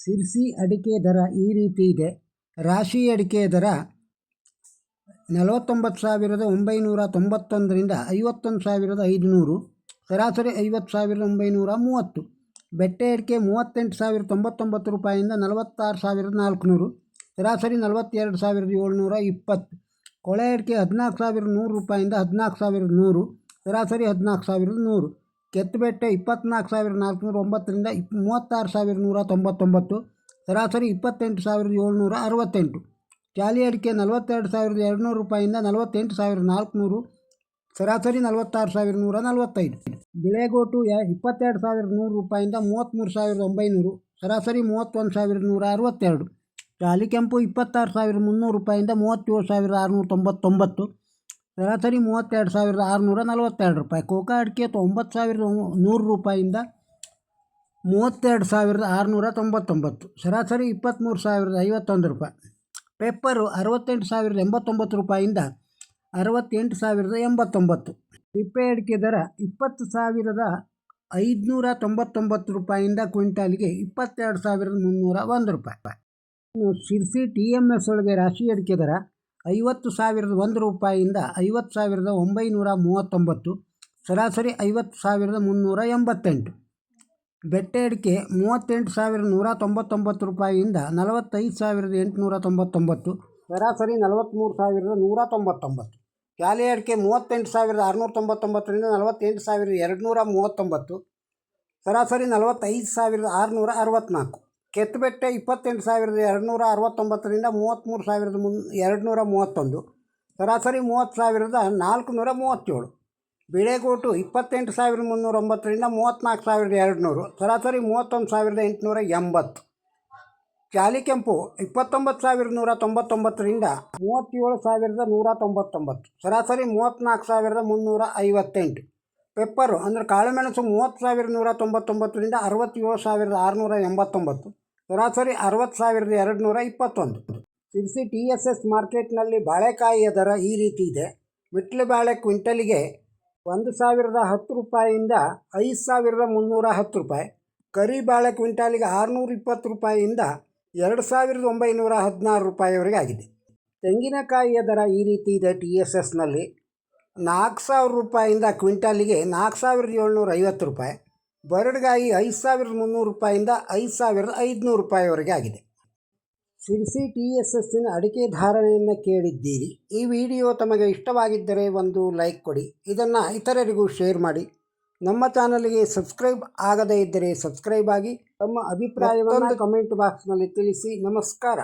ಸಿರ್ಸಿ ಅಡಿಕೆ ದರ ಈ ರೀತಿ ಇದೆ. ರಾಶಿ ಅಡಿಕೆ ದರ 49,991ರಿಂದ 51,500, ಸರಾಸರಿ 50,930. ಬೆಟ್ಟೆ ಅಡಿಕೆ 38,099 ರೂಪಾಯಿಂದ 46,400, ಸರಾಸರಿ 42,720. ಕೊಳೆ ಅಡಿಕೆ 14,100 ರೂಪಾಯಿಂದ 14,100, ಸರಾಸರಿ 14,100. ಕೆತ್ತುಬೆಟ್ಟೆ 24,409ರಿಂದ 36,199, ಸರಾಸರಿ 28,768. ಚಾಲಿ ಅಡಿಕೆ 42,200 ರೂಪಾಯಿಂದ 48,400, ಸರಾಸರಿ 46,145. ಬಿಳೆಗೋಟು 22,100 ರೂಪಾಯಿಂದ 33,900, ಸರಾಸರಿ 31,162. ಚಾಲಿ ಕೆಂಪು 26,300 ರೂಪಾಯಿಂದ 37,699, ಸರಾಸರಿ 32,642 ರೂಪಾಯಿ. ಕೋಕಾ ಅಡಿಕೆ 9,100 ರೂಪಾಯಿಂದ 32,699, ಸರಾಸರಿ 23,051 ರೂಪಾಯಿ. ಪೆಪ್ಪರು 68,089 ರೂಪಾಯಿಂದ 68,089. ಸಿಪ್ಪೆ ಅಡಿಕೆ ದರ 20,599 ರೂಪಾಯಿಂದ ಕ್ವಿಂಟಾಲಿಗೆ 22,301 ರೂಪಾಯಿ. ಇನ್ನು ಶಿರ್ಸಿ TMS ಒಳಗೆ ರಾಶಿ ಅಡಿಕೆ ದರ 50,001 ರೂಪಾಯಿಂದ 50,939, ಸರಾಸರಿ 50,388. ಬೆಟ್ಟೆ ಅಡಿಕೆ 38,199 ರೂಪಾಯಿಯಿಂದ 45,899, ಸರಾಸರಿ 43,199. ಚಾಲಿ ಅಡಿಕೆ 38,699ರಿಂದ 48,239, ಸರಾಸರಿ 45,664. ಕೆತ್ತುಬೆಟ್ಟೆ 28,269ರಿಂದ 33,231, ಸರಾಸರಿ 30,437. ಬಿಳೆಗೋಟು 28,309ರಿಂದ 34,200, ಸರಾಸರಿ 31,880. ಚಾಲಿ ಕೆಂಪು 29,199ರಿಂದ 37,199, ಸರಾಸರಿ 34,358. ಪೆಪ್ಪರು ಅಂದರೆ ಕಾಳುಮೆಣಸು 30,199ರಿಂದ 67,689, ಸರಾಸರಿ 60,221. ಸಿರ್ಸಿ TSS ಮಾರ್ಕೆಟ್ನಲ್ಲಿ ಬಾಳೆಕಾಯಿಯ ದರ ಈ ರೀತಿ ಇದೆ. ಮಿಟ್ಲು ಬಾಳೆ ಕ್ವಿಂಟಲಿಗೆ 1,010 ರೂಪಾಯಿಯಿಂದ 5,310 ರೂಪಾಯಿ. ಕರಿ ಬಾಳೆ ಕ್ವಿಂಟಾಲಿಗೆ 620 ರೂಪಾಯಿಯಿಂದ 2,916 ರೂಪಾಯಿವರೆಗೆ ಆಗಿದೆ. ತೆಂಗಿನಕಾಯಿಯ ದರ ಈ ರೀತಿ ಇದೆ. TSSನಲ್ಲಿ 4,000 ರೂಪಾಯಿಯಿಂದ ಕ್ವಿಂಟಾಲಿಗೆ 4,750 ರೂಪಾಯಿ. ಬರಡುಗಾಯಿ 5,300 ರೂಪಾಯಿಂದ 5,500 ರೂಪಾಯಿವರೆಗೆ ಆಗಿದೆ. ಸಿರ್ಸಿ TSSನ ಅಡಿಕೆ ಧಾರಣೆಯನ್ನು ಕೇಳಿದ್ದೀರಿ. ಈ ವಿಡಿಯೋ ತಮಗೆ ಇಷ್ಟವಾಗಿದ್ದರೆ ಒಂದು ಲೈಕ್ ಕೊಡಿ. ಇದನ್ನು ಇತರರಿಗೂ ಶೇರ್ ಮಾಡಿ. ನಮ್ಮ ಚಾನಲ್ಗೆ ಸಬ್ಸ್ಕ್ರೈಬ್ ಆಗದೇ ಇದ್ದರೆ ಸಬ್ಸ್ಕ್ರೈಬ್ ಆಗಿ. ತಮ್ಮ ಅಭಿಪ್ರಾಯವನ್ನು ಕಮೆಂಟ್ ಬಾಕ್ಸ್ನಲ್ಲಿ ತಿಳಿಸಿ. ನಮಸ್ಕಾರ.